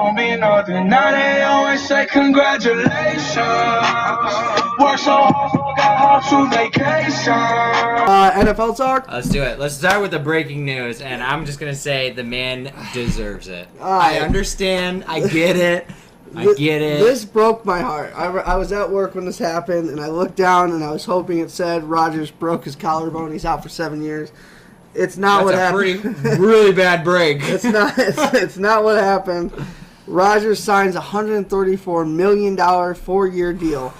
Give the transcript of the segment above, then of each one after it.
won't be nothing. Now they always say congratulations. Work so hard, got off to vacation. NFL talk? Let's do it. Let's start with the breaking news, and I'm just going to say the man deserves it. I understand. I get it. I get it. This broke my heart. I was at work when this happened, and I looked down, and I was hoping it said Rodgers broke his collarbone. He's out for 7 years. It's not what happened. That's a pretty, really bad break. It's not. It's not what happened. Rodgers signs a $134 million 4-year deal.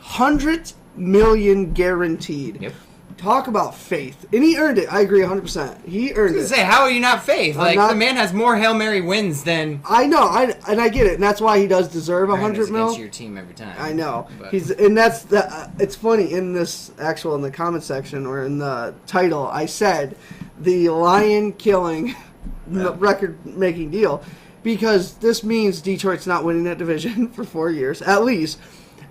$100 million guaranteed. Yep. Talk about faith. And he earned it. I agree 100%. He earned it. Say, how are you not faith? The man has more Hail Mary wins than... I know. And I get it. And that's why he does deserve $100 million. Your team every time. I know. But. It's funny, in the comment section or in the title, I said the lion killing record-making deal, because this means Detroit's not winning that division for 4 years, at least.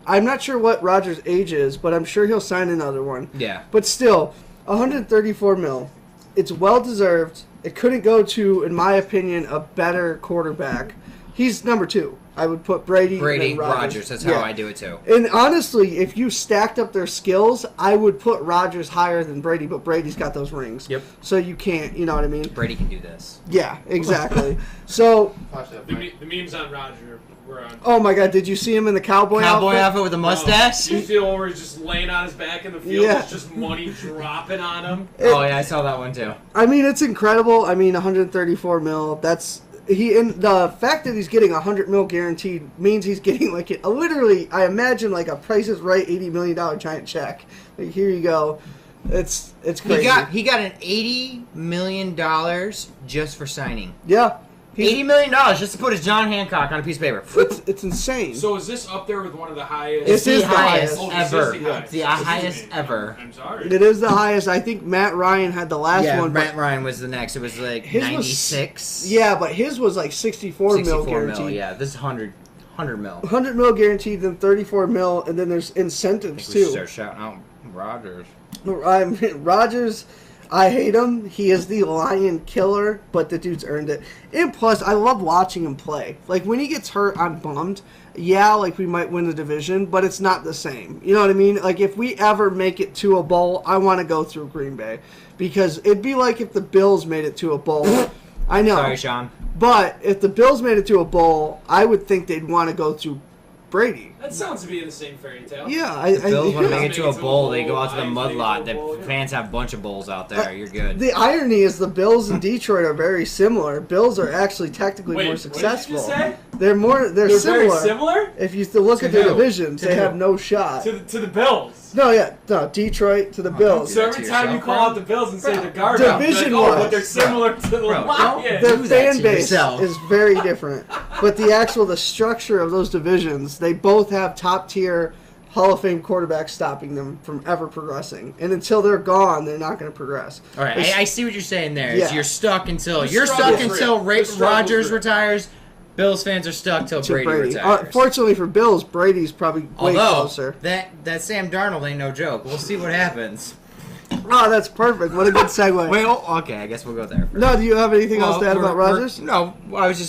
I'm not sure what Rodgers' age is, but I'm sure he'll sign another one. Yeah. But still, $134 million. It's well-deserved. It couldn't go to, in my opinion, a better quarterback. He's number 2. I would put Brady and Rodgers. That's how I do it, too. And honestly, if you stacked up their skills, I would put Rodgers higher than Brady, but Brady's got those rings. Yep. So you can't, you know what I mean? Brady can do this. Yeah, exactly. So... The memes on Roger were on... Oh, my God. Did you see him in the cowboy outfit? With a mustache? You feel where he's just laying on his back in the field. Yeah. There's just money dropping on him. I saw that one, too. I mean, it's incredible. I mean, $134 million, that's... And the fact that he's getting $100 million guaranteed means he's getting literally, I imagine, like a Price is Right $80 million giant check. Like, here you go. It's crazy. He got an $80 million just for signing. Yeah. $80 million just to put his John Hancock on a piece of paper. It's insane. So is this up there with one of the highest? This is the highest ever. It's the highest ever. I'm sorry. It is the highest. I think Matt Ryan had the last one. Matt Ryan was the next. It was like 96. Yeah, but his was like $64 million guaranteed. Mil, yeah, this is 100 mil. $100 million guaranteed, then $34 million, and then there's incentives too. Start shouting out Rodgers. Rodgers, I hate him. He is the lion killer, but the dude's earned it. And plus, I love watching him play. Like, when he gets hurt, I'm bummed. Yeah, like, we might win the division, but it's not the same. You know what I mean? Like, if we ever make it to a bowl, I want to go through Green Bay. Because it'd be like if the Bills made it to a bowl. I know. Sorry, Sean. But if the Bills made it to a bowl, I would think they'd want to go through Brady. That sounds to be in the same fairy tale. Yeah. The Bills want to make it to a Make it bowl. to a They go bowl. out to the mud lot. The bowl, yeah. fans have a bunch of bowls out there. You're good. The irony is the Bills and Detroit are very similar. Bills are actually technically Wait, more what did you successful. just say? They're They're similar. very similar If you look at their divisions, they have no shot. to the Bills. No, Detroit to the Bills. So every time you call out the Bills and say they're garbage, Division like, wise. but they're similar to the Lions. Their Do that fan to base yourself. is very different. But the structure of those divisions, they both have top tier Hall of Fame quarterbacks stopping them from ever progressing. And until they're gone, they're not going to progress. All right, I see what you're saying there. Yeah. You're stuck until The struggle's real. The struggle's Rodgers real. retires. Bills fans are stuck till To Brady retires. Fortunately for Bills, Brady's probably way closer. that Sam Darnold ain't no joke. We'll see what happens. Oh, that's perfect. What a good segue. Well, okay, I guess we'll go there. No, do you have anything else to add about Rodgers? No,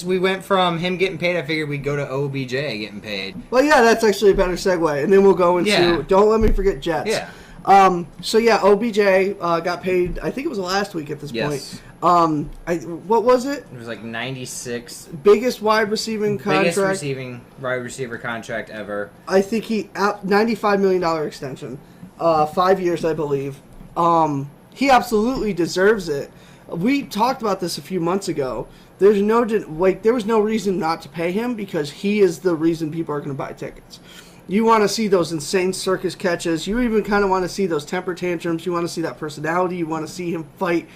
we went from him getting paid. I figured we'd go to OBJ getting paid. Well, yeah, that's actually a better segue. And then we'll go into, don't let me forget Jets. Yeah. OBJ got paid, I think it was last week at this Yes. point. What was it? It was like 96. Biggest wide receiving contract. Biggest wide receiver contract ever. I think $95 million extension. 5 years, I believe. He absolutely deserves it. We talked about this a few months ago. There was no reason not to pay him because he is the reason people are going to buy tickets. You want to see those insane circus catches. You even kind of want to see those temper tantrums. You want to see that personality. You want to see him fight.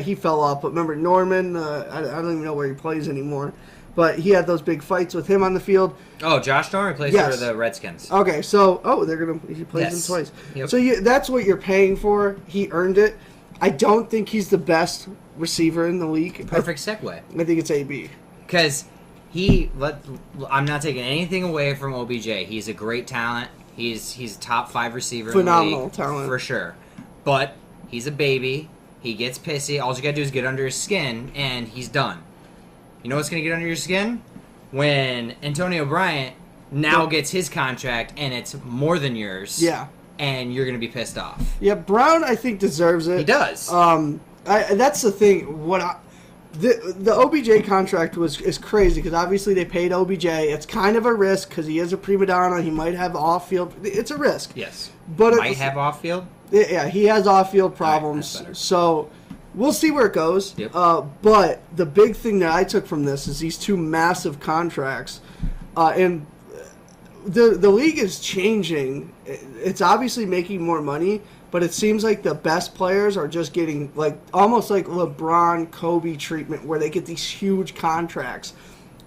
He fell off, but remember Norman? I don't even know where he plays anymore. But he had those big fights with him on the field. Oh, Josh Norman plays for the Redskins. Okay, so he plays him twice. Yep. So that's what you're paying for. He earned it. I don't think he's the best receiver in the league. Perfect segue. I think it's AB. Because I'm not taking anything away from OBJ. He's a great talent. He's a top 5 receiver Phenomenal in the league, talent. for sure. But he's a baby. He gets pissy. All you gotta do is get under his skin, and he's done. You know what's gonna get under your skin? when Antonio Bryant now gets his contract and it's more than yours. Yeah. And you're going to be pissed off. Yeah, Brown, I think, deserves it. He does. That's the thing. The OBJ contract is crazy because obviously they paid OBJ. It's kind of a risk because he is a prima donna. He might have off-field. It's a risk. Yes. But might have off-field? Yeah, he has off-field problems. Right, so we'll see where it goes. Yep. But the big thing that I took from this is these two massive contracts. And the league is changing. It's obviously making more money, but it seems like the best players are just getting like almost like LeBron, Kobe treatment where they get these huge contracts.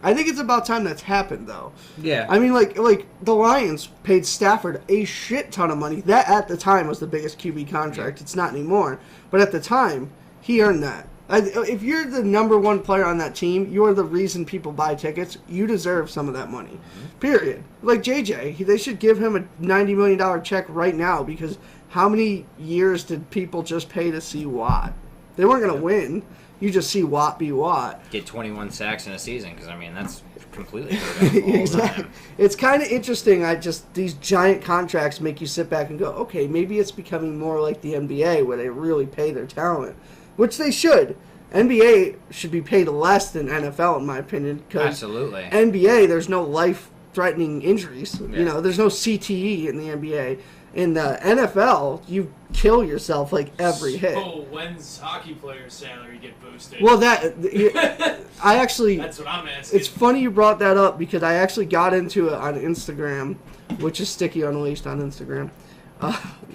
I think it's about time that's happened though. Yeah. I mean like the Lions paid Stafford a shit ton of money. That at the time was the biggest QB contract. It's not anymore, but at the time he earned that. If you're the number one player on that team, you're the reason people buy tickets. You deserve some of that money. Period. Like JJ, they should give him a $90 million check right now because how many years did people just pay to see Watt? They weren't going to win. You just see Watt be Watt. Get 21 sacks in a season because, I mean, that's completely exactly. It's kind of interesting. These giant contracts make you sit back and go, okay, maybe it's becoming more like the NBA where they really pay their talent. Which they should. NBA should be paid less than NFL, in my opinion. Absolutely. NBA, there's no life-threatening injuries. Yeah. You know, there's no CTE in the NBA. In the NFL, you kill yourself like every hit. Oh, when's hockey players' salary get boosted? Well, I actually... That's what I'm asking. It's funny you brought that up because I actually got into it on Instagram, which is Sticky Unleashed on Instagram.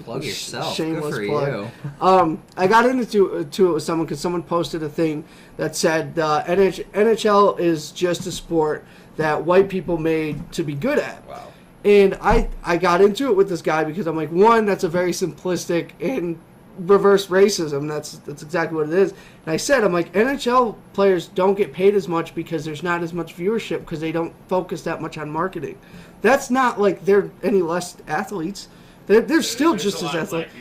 Plug yourself. Shameless Good for plug. you. I got into it with someone because someone posted a thing that said NHL is just a sport that white people made to be good at. Wow. And I got into it with this guy because I'm like, one, that's a very simplistic and reverse racism. That's exactly what it is. And I said, I'm like, NHL players don't get paid as much because there's not as much viewership because they don't focus that much on marketing. That's not like they're any less athletes. They're still just as athletic.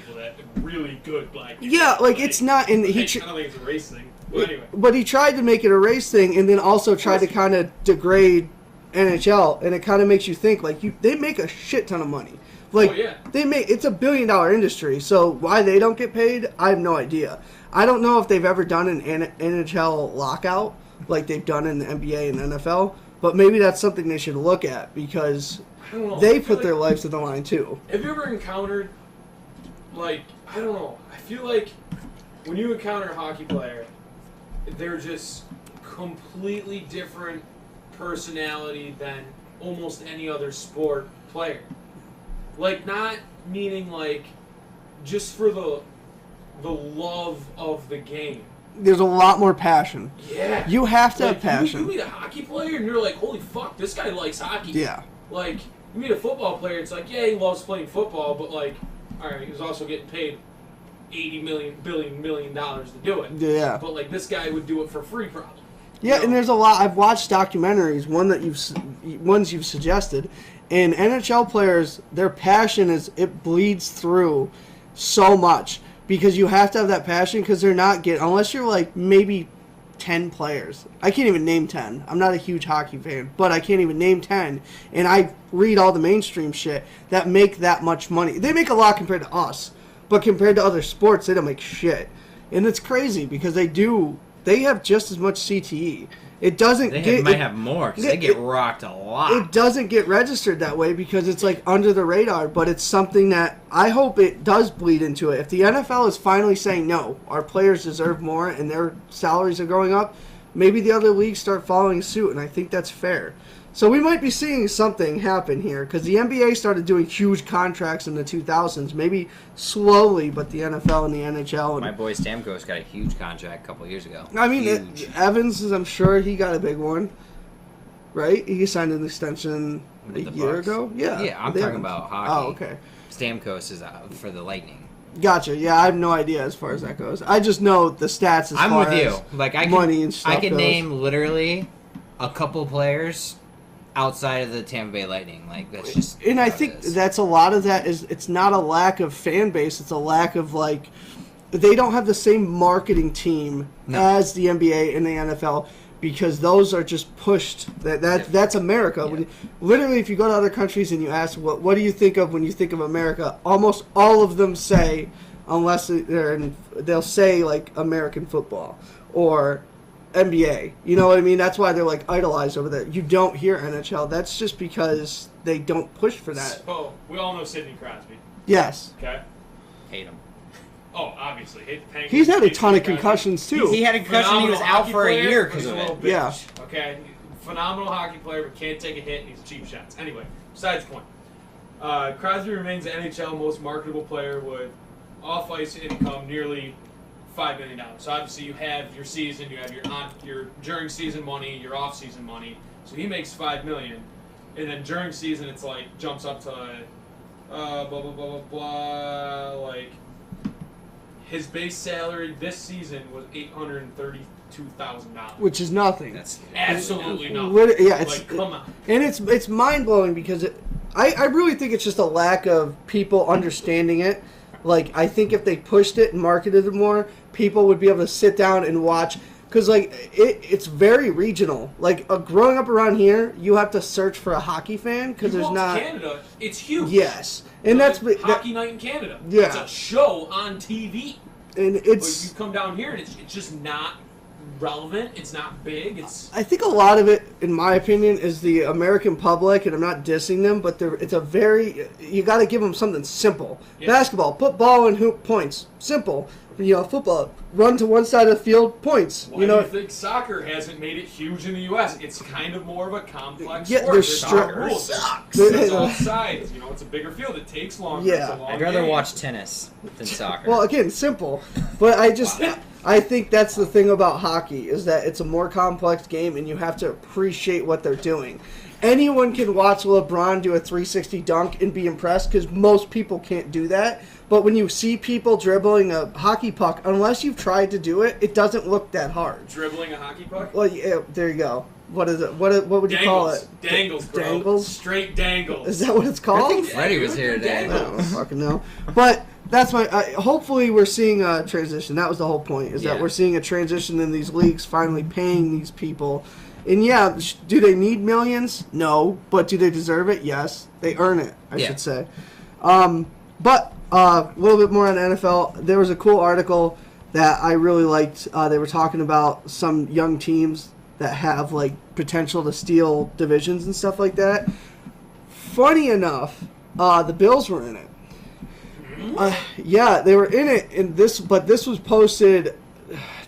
Really good black people. Yeah, like it's not. And I don't think it's a race thing. But anyway. But he tried to make it a race thing, and then also tried to kind of degrade NHL, and it kind of makes you think like they make a shit ton of money. Like it's a $1 billion industry, so why they don't get paid, I have no idea. I don't know if they've ever done an NHL lockout like they've done in the NBA and NFL, but maybe that's something they should look at because they put their lives to the line too. Have you ever encountered, like, I don't know, I feel like when you encounter a hockey player, they're just completely different personality than almost any other sport player. Like, not meaning like just for the love of the game. There's a lot more passion. Yeah. You have to like, have passion. You meet a hockey player and you're like, holy fuck, this guy likes hockey. Yeah. Like, you meet a football player, it's like, yeah, he loves playing football, but like, alright, he was also getting paid $80 million to do it. Yeah. But like, this guy would do it for free, probably. Yeah, and there's a lot. I've watched documentaries, ones you've suggested, and NHL players, their passion it bleeds through so much because you have to have that passion because they're not getting, unless you're like maybe 10 players. I can't even name 10. I'm not a huge hockey fan, but I can't even name 10. And I read all the mainstream shit that make that much money. They make a lot compared to us, but compared to other sports, they don't make shit. And it's crazy because they have just as much CTE. It doesn't might have more because they get rocked a lot. It doesn't get registered that way because it's like under the radar, but it's something that I hope it does bleed into it. If the NFL is finally saying, no, our players deserve more and their salaries are going up, maybe the other leagues start following suit, and I think that's fair. So we might be seeing something happen here because the NBA started doing huge contracts in the 2000s, maybe slowly, but the NFL and the NHL. And my boy Stamkos got a huge contract a couple years ago. I mean, Evans, I'm sure he got a big one, right? He signed an extension a year ago. Yeah. Yeah, I'm talking about hockey. Oh, okay. Stamkos is out for the Lightning. Gotcha. Yeah, I have no idea as far as that goes. I just know the stats as I'm far with you. as Like money and stuff I can goes. name literally a couple players outside of the Tampa Bay Lightning. Like, that's just... And I think that's a lot of that is it's not a lack of fan base. It's a lack of, like, they don't have the same marketing team as the NBA and the NFL. because those are just pushed. That's America. Yeah. Literally, if you go to other countries and you ask what do you think of when you think of America, almost all of them say, unless they'll say like American football or NBA. You know what I mean? That's why they're like idolized over there. You don't hear NHL. That's just because they don't push for that. So, we all know Sidney Crosby. Yes. Okay? Hate him. Oh, obviously. Hate the Penguins. He's had a hate ton of Sidney Crosby. concussions too. He had a concussion. He was Phenomenal out for a hockey year player, because but of he's a it. little Yeah. bitch, okay? Phenomenal hockey player, but can't take a hit, and he's cheap shots. Anyway, besides the point. Crosby remains the NHL most marketable player with off-ice income nearly $5 million. So obviously you have your season, you have your during season money, your off-season money. So he makes $5 million, and then during season it's like jumps up to blah blah blah blah blah. Like his base salary this season was $832,000, which is nothing. That's absolutely nothing. Yeah, it's like come on. and it's mind blowing because I really think it's just a lack of people understanding it. Like I think if they pushed it and marketed it more, people would be able to sit down and watch. Because like it's very regional. Like growing up around here, you have to search for a hockey fan because You there's go to not. Canada, it's huge. Yes, and that's Hockey Night in Canada. Yeah. It's a show on TV. and But it's. you come down here and it's just not relevant. It's not big. It's I think a lot of it, in my opinion, is the American public, and I'm not dissing them, but it's a very you got to give them something simple. Yeah. Basketball, put ball in hoop, points, simple. Football, run to one side of the field, points. why do you think soccer hasn't made it huge in the U.S.? It's kind of more of a complex Yeah, sport. there's Soccer stri- rules. sucks. It's all sides. It's a bigger field. It takes longer. Yeah. It's a long I'd rather game. watch tennis than soccer. Well, again, simple, but I think that's the thing about hockey is that it's a more complex game, and you have to appreciate what they're doing. Anyone can watch LeBron do a 360 dunk and be impressed because most people can't do that. But when you see people dribbling a hockey puck, unless you've tried to do it, it doesn't look that hard. Dribbling a hockey puck. Well, yeah, there you go. What is it? What would you call it? Dangles, bro. Dangles? Straight dangles. Is that what it's I called? think Freddie was here today. I don't fucking know. But that's my. Hopefully, we're seeing a transition. That was the whole point. Is that Yeah. we're seeing a transition in these leagues, finally paying these people. And yeah, do they need millions? No. But do they deserve it? Yes. They earn it. I Yeah. should say. But a little bit more on NFL. There was a cool article that I really liked. They were talking about some young teams that have like potential to steal divisions and stuff like that. Funny enough, the Bills were in it. Yeah, they were in it but this was posted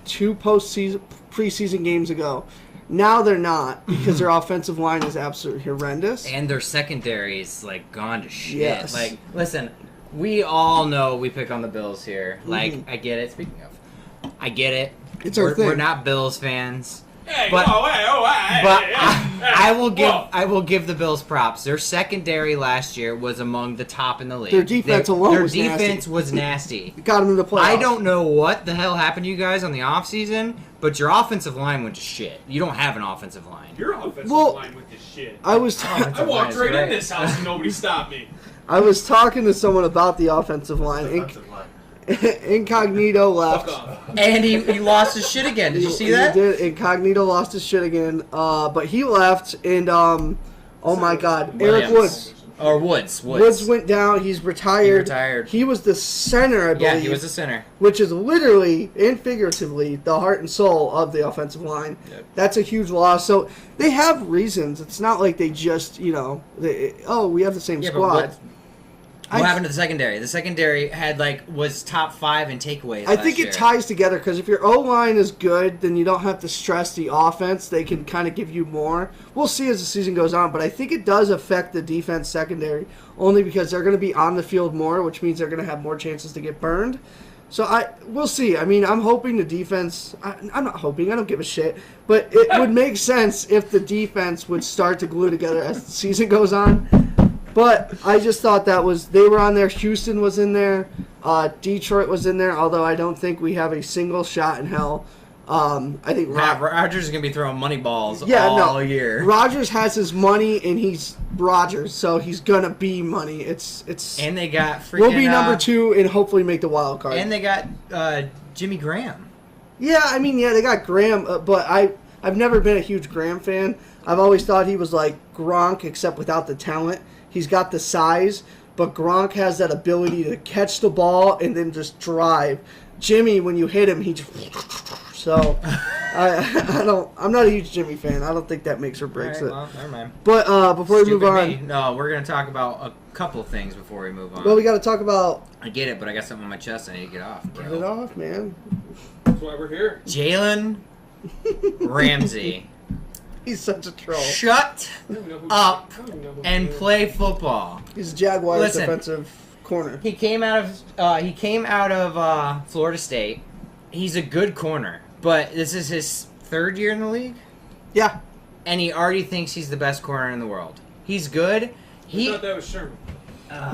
2 preseason games ago. Now they're not because their offensive line is absolutely horrendous. And their secondary is like gone to shit. Yes. Like, listen, we all know we pick on the Bills here. Like, I get it. Speaking of, I get it. It's our thing. We're not Bills fans. Hey, But- hey, But hey, I will give whoa. I will give the Bills props. Their secondary last year was among the top in the league. Their defense alone their was defense nasty. was nasty. Got them in the playoffs. I don't know what the hell happened to you guys on the offseason, but your offensive line went to shit. You don't have an offensive line. Your offensive Well, line with this shit. I was I walked line is right in great. this house and nobody stopped me. I was talking to someone about the offensive line. Incognito left. Fuck off. And he lost his shit again. Did you see that? He did. Incognito lost his shit again. But he left, and oh my God, Eric Williams. Woods. Or Woods. Woods went down. He's retired. He retired. He was the center, I believe. Yeah, he was the center. Which is literally and figuratively the heart and soul of the offensive line. Yep. That's a huge loss. So they have reasons. It's not like they just, we have the same Yeah, but squad. what happened to the secondary? The secondary was top 5 in takeaways. I last think year. it ties together because if your O-line is good, then you don't have to stress the offense. They can kind of give you more. We'll see as the season goes on, but I think it does affect the defense secondary only because they're going to be on the field more, which means they're going to have more chances to get burned. So we'll see. I mean, I'm hoping the defense. I'm not hoping. I don't give a shit. But it would make sense if the defense would start to glue together as the season goes on. But I just thought they were on there. Houston was in there. Detroit was in there, although I don't think we have a single shot in hell. I think Rodgers is going to be throwing money balls all year. Rodgers has his money, and he's Rodgers, so he's going to be money. It's And they got freaking... we'll be number 2 and hopefully make the wild card. And they got Jimmy Graham. Yeah, I mean, they got Graham, but I've never been a huge Graham fan. I've always thought he was like Gronk, except without the talent. He's got the size, but Gronk has that ability to catch the ball and then just drive. Jimmy, when you hit him, he just... So, I'm not a huge Jimmy fan. I don't think that makes or breaks it. Well, never mind. But before we move Stupid on... me. No, we're going to talk about a couple things before we move on. Well, we got to talk about... I get it, but I got something on my chest I need to get off, bro. Get it off, man. That's why we're here. Jalen Ramsey. He's such a troll. Shut I don't even know who- up I don't even know who and he is. play football. He's Jaguars Listen. defensive corner. He came out of Florida State. He's a good corner, but this is his third year in the league, Yeah. and he already thinks he's the best corner in the world. He's good. I He thought that was Sherman.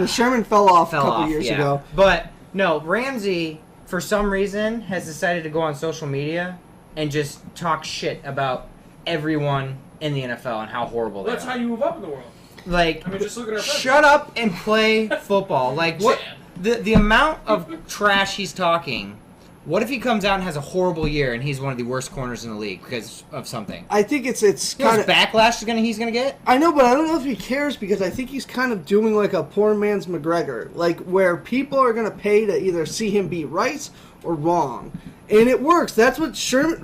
Sherman fell off fell a couple off, years yeah. ago. But no, Ramsey for some reason has decided to go on social media and just talk shit about everyone in the NFL and how horrible they That's are. how you move up in the world. Like, I mean, just look at our president. shut up and play football. Like, what? The amount of trash he's talking. What if he comes out and has a horrible year and he's one of the worst corners in the league because of something? I think it's You know kind what of... backlash he's gonna get? I know, but I don't know if he cares because I think he's kind of doing like a poor man's McGregor, like where people are going to pay to either see him be right or wrong, and it works. That's what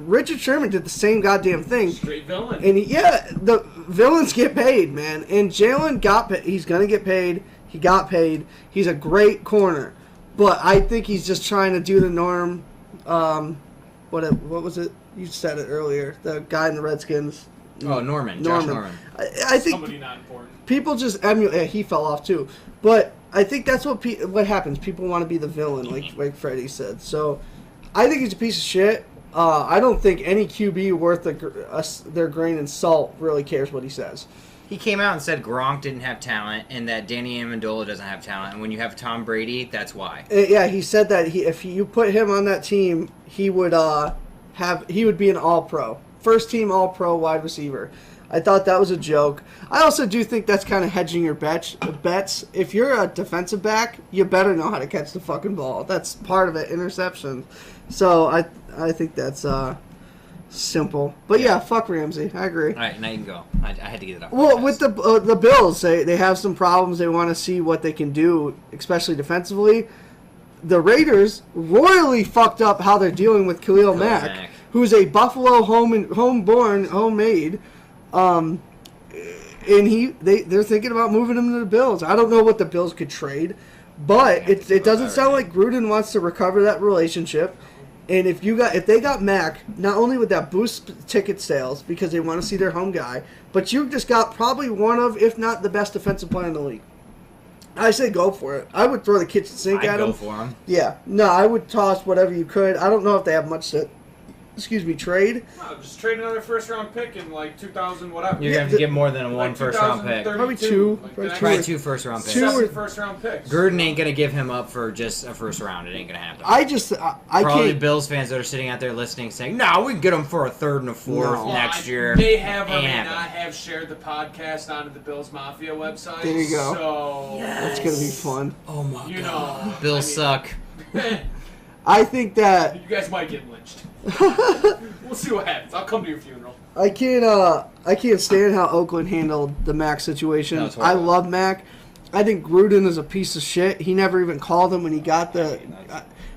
Richard Sherman did the same goddamn thing. Straight villain. And the villains get paid, man. And Jalen got paid. He's going to get paid. He got paid. He's a great corner, but I think he's just trying to do the norm. What was it? You said it earlier. The guy in the Redskins. Oh, Josh Norman. I think Somebody not important. people just emulate. He fell off too, but I think that's what happens. People want to be the villain, like Freddie said. So, I think he's a piece of shit. I don't think any QB worth their grain and salt really cares what he says. He came out and said Gronk didn't have talent and that Danny Amendola doesn't have talent. And when you have Tom Brady, that's why. Yeah, he said that if you put him on that team, he would be an All-Pro, first team All-Pro wide receiver. I thought that was a joke. I also do think that's kind of hedging your bets. If you're a defensive back, you better know how to catch the fucking ball. That's part of it, interception. So I think that's simple. But yeah, fuck Ramsey. I agree. All right, now you can go. I had to get it off. Well, with the Bills, they have some problems. They want to see what they can do, especially defensively. The Raiders royally fucked up how they're dealing with Khalil Mack, who's a Buffalo homemade, and they're thinking about moving him to the Bills. I don't know what the Bills could trade, but it doesn't sound like Gruden wants to recover that relationship. And if they got Mack, not only would that boost ticket sales because they want to see their home guy, but you just got probably one of, if not the best defensive player in the league. I say go for it. I would throw the kitchen sink I'd at him. go for him. Yeah. No, I would toss whatever you could. I don't know if they have much to, trade. No, just trade another first round pick in like 2000 whatever. You're going to have to get more than one Like first round pick. 2032, Probably two. Like Probably the Try next 2 first round picks. Two or- 7 first round picks. Gruden ain't going to give him up for just a first round. It ain't going to happen. I For all the can't. Bills fans that are sitting out there listening saying, no, we can get him for a third and a fourth No. next year. They have or Ain't may happening. not have shared the podcast onto the Bills Mafia website. There you go. So, That's going to be fun. Oh, my you God. know. Bills suck. I think that You guys might get lynched. We'll see what happens. I'll come to your funeral. I can't stand how Oakland handled the Mac situation. No, it's I horrible. love Mac. I think Gruden is a piece of shit. He never even called him when he got the.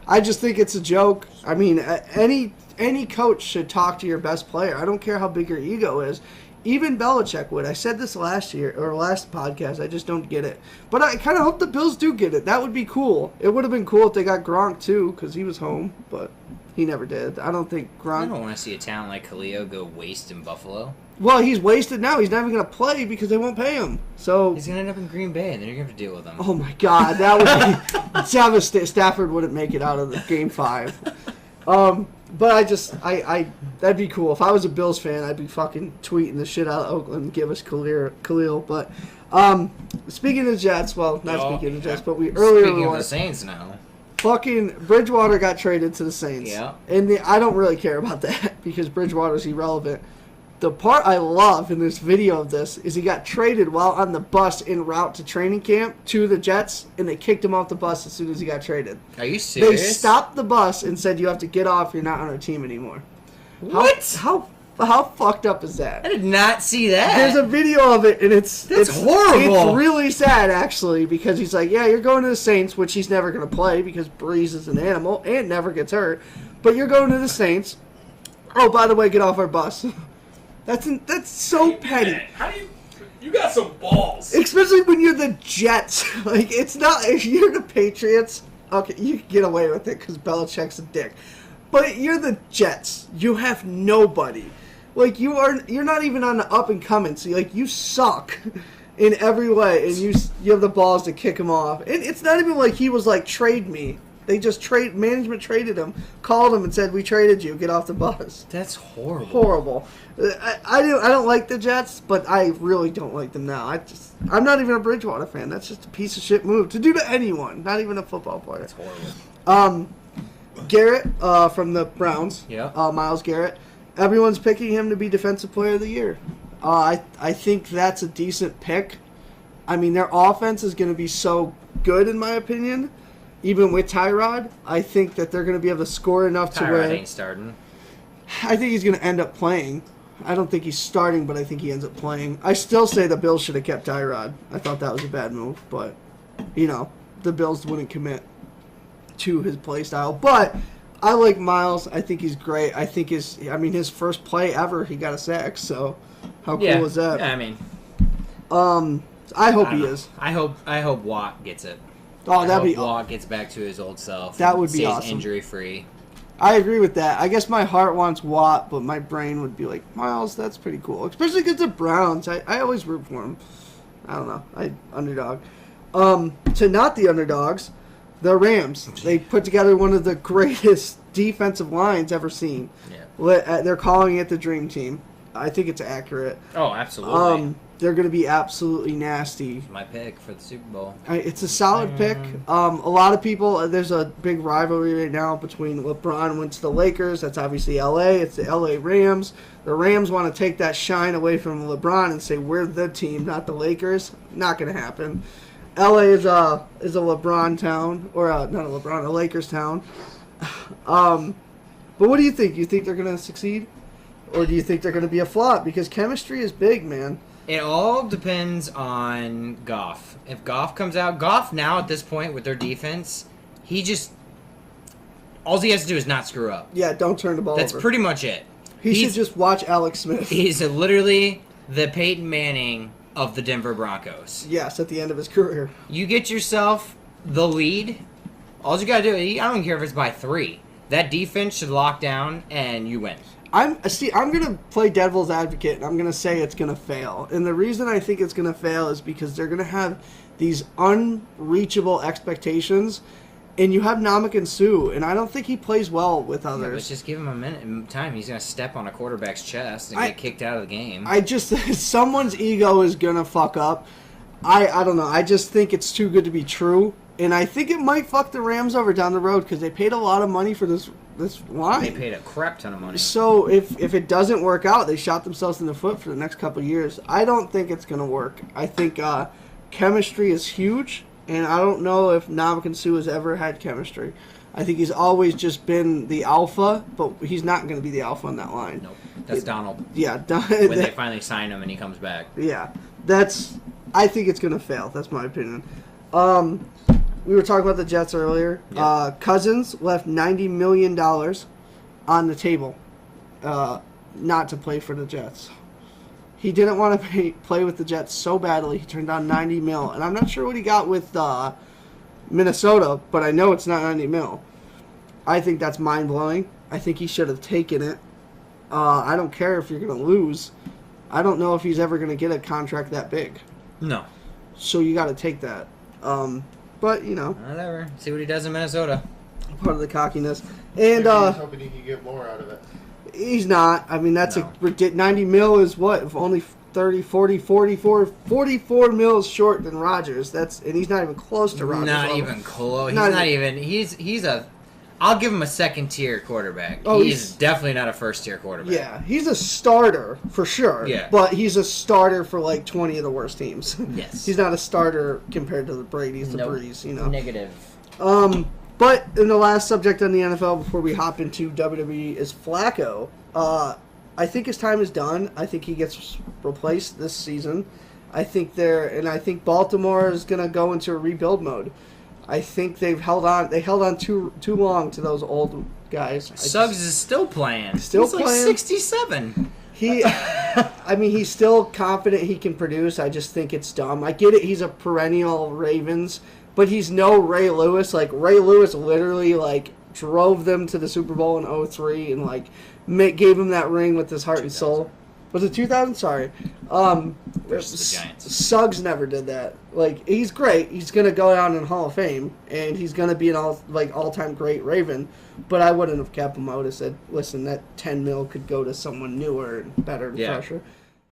I just think it's a joke. I mean, any coach should talk to your best player. I don't care how big your ego is. Even Belichick would. I said this last podcast. I just don't get it. But I kind of hope the Bills do get it. That would be cool. It would have been cool if they got Gronk too, because he was home. But he never did. I don't think I Gronk. don't want to see a talent like Khalil go waste in Buffalo. Well, he's wasted now. He's not even going to play because they won't pay him. So. He's going to end up in Green Bay, and then you're going to have to deal with him. Oh my God, that would be devastating. Stafford wouldn't make it out of the game 5. But I that'd be cool. If I was a Bills fan, I'd be fucking tweeting the shit out of Oakland and give us Khalil. But speaking of the Jets, well, not speaking of the Jets, but Speaking of the Saints now. fucking Bridgewater got traded to the Saints. Yeah. And I don't really care about that because Bridgewater's irrelevant. The part I love in this video of this is he got traded while on the bus en route to training camp to the Jets, and they kicked him off the bus as soon as he got traded. Are you They serious? stopped the bus and said, "You have to get off. You're not on our team anymore." What? How How fucked up is that? I did not see that. There's a video of it, and it's horrible. It's really sad, actually, because he's like, yeah, you're going to the Saints, which he's never going to play because Breeze is an animal and never gets hurt. But you're going to the Saints. Oh, by the way, get off our bus. That's so petty. Man, how do you got some balls. Especially when you're the Jets. Like, it's not, if you're the Patriots, okay, you can get away with it because Belichick's a dick. But you're the Jets. You have nobody. Like, you're not even on the up and coming. So, like, you suck in every way, and you have the balls to kick him off. And it's not even like he was like, trade me. They just management traded him, called him and said, we traded you, get off the bus. That's horrible. Horrible. I don't like the Jets, but I really don't like them now. I'm not even a Bridgewater fan. That's just a piece of shit move to do to anyone, not even a football player. That's horrible. Garrett from the Browns. Yeah. Myles Garrett. Everyone's picking him to be Defensive Player of the Year. I think that's a decent pick. I mean, their offense is going to be so good, in my opinion. Even with Tyrod, I think that they're going to be able to score enough to where... Tyrod ain't starting. I think he's going to end up playing. I don't think he's starting, but I think he ends up playing. I still say the Bills should have kept Tyrod. I thought that was a bad move, but, the Bills wouldn't commit to his play style. But I like Myles. I think he's great. I think his first play ever, he got a sack, so how cool is that? Yeah, I mean... I hope he is. I hope Watt gets it. Oh, that'd be Watt gets back to his old self. That would be stays awesome. Injury free. I agree with that. I guess my heart wants Watt, but my brain would be like, Myles, that's pretty cool. Especially because the Browns. I always root for them. I don't know. Underdog. To not the underdogs, the Rams. They put together one of the greatest defensive lines ever seen. Yeah. They're calling it the Dream Team. I think it's accurate. Oh, absolutely. They're going to be absolutely nasty. My pick for the Super Bowl. It's a solid pick. A lot of people, there's a big rivalry right now between LeBron went to the Lakers. That's obviously LA. It's the LA Rams. The Rams want to take that shine away from LeBron and say, we're the team, not the Lakers. Not going to happen. LA is a LeBron town, or not a LeBron, a Lakers town. But what do you think? You think they're going to succeed? Or do you think they're going to be a flop? Because chemistry is big, man. It all depends on Goff. If Goff comes out, Goff now at this point with their defense, all he has to do is not screw up. Yeah, don't turn the ball That's over. pretty much it. He should just watch Alex Smith. He's literally the Peyton Manning of the Denver Broncos. Yes, at the end of his career. You get yourself the lead. All you got to do, I don't care if it's by 3. That defense should lock down and you win. I'm going to play devil's advocate, and I'm going to say it's going to fail. And the reason I think it's going to fail is because they're going to have these unreachable expectations, and you have Ndamukong Suh, and I don't think he plays well with others. Yeah, let's just give him a minute in time. He's going to step on a quarterback's chest and get kicked out of the game. Someone's ego is going to fuck up. I don't know. I just think it's too good to be true. And I think it might fuck the Rams over down the road because they paid a lot of money for this line. They paid a crap ton of money. So if it doesn't work out, they shot themselves in the foot for the next couple of years. I don't think it's going to work. I think chemistry is huge, and I don't know if Ndamukong Suh has ever had chemistry. I think he's always just been the alpha, but he's not going to be the alpha on that line. Nope. That's Donald. Yeah. When they finally sign him and he comes back. Yeah. I think it's going to fail. That's my opinion. We were talking about the Jets earlier. Yep. Cousins left $90 million on the table not to play for the Jets. He didn't want to play with the Jets so badly, he turned down $90 million. And I'm not sure what he got with Minnesota, but I know it's not $90 million. I think that's mind-blowing. I think he should have taken it. I don't care if you're going to lose. I don't know if he's ever going to get a contract that big. No. So you got to take that. But, whatever. See what he does in Minnesota. Part of the cockiness. Maybe And he's hoping he can get more out of it. He's not. I mean, that's No. 90 mil is what? If only 44 mils short than Rodgers. And he's not even close to Rodgers. Not level. even close. He's a... I'll give him a second-tier quarterback. Oh, he's definitely not a first-tier quarterback. Yeah, he's a starter for sure. Yeah. But he's a starter for like 20 of the worst teams. Yes. He's not a starter compared to the Brady's, the Nope. Breeze, Negative. But in the last subject on the NFL before we hop into WWE is Flacco. I think his time is done. I think he gets replaced this season. I think Baltimore is going to go into a rebuild mode. I think they held on too long to those old guys. Suggs is still playing. He's He's playing. like 67. He's still confident he can produce. I just think it's dumb. I get it. He's a perennial Ravens, but he's no Ray Lewis. Like, Ray Lewis literally, like, drove them to the Super Bowl in 2003 and, like, gave him that ring with his heart and soul. Was it 2000? Sorry. Versus the Giants. Suggs never did that. Like, he's great. He's gonna go down in Hall of Fame, and he's gonna be an all-time great Raven. But I wouldn't have kept him. I would have said, listen, that $10 million could go to someone newer and better and fresher.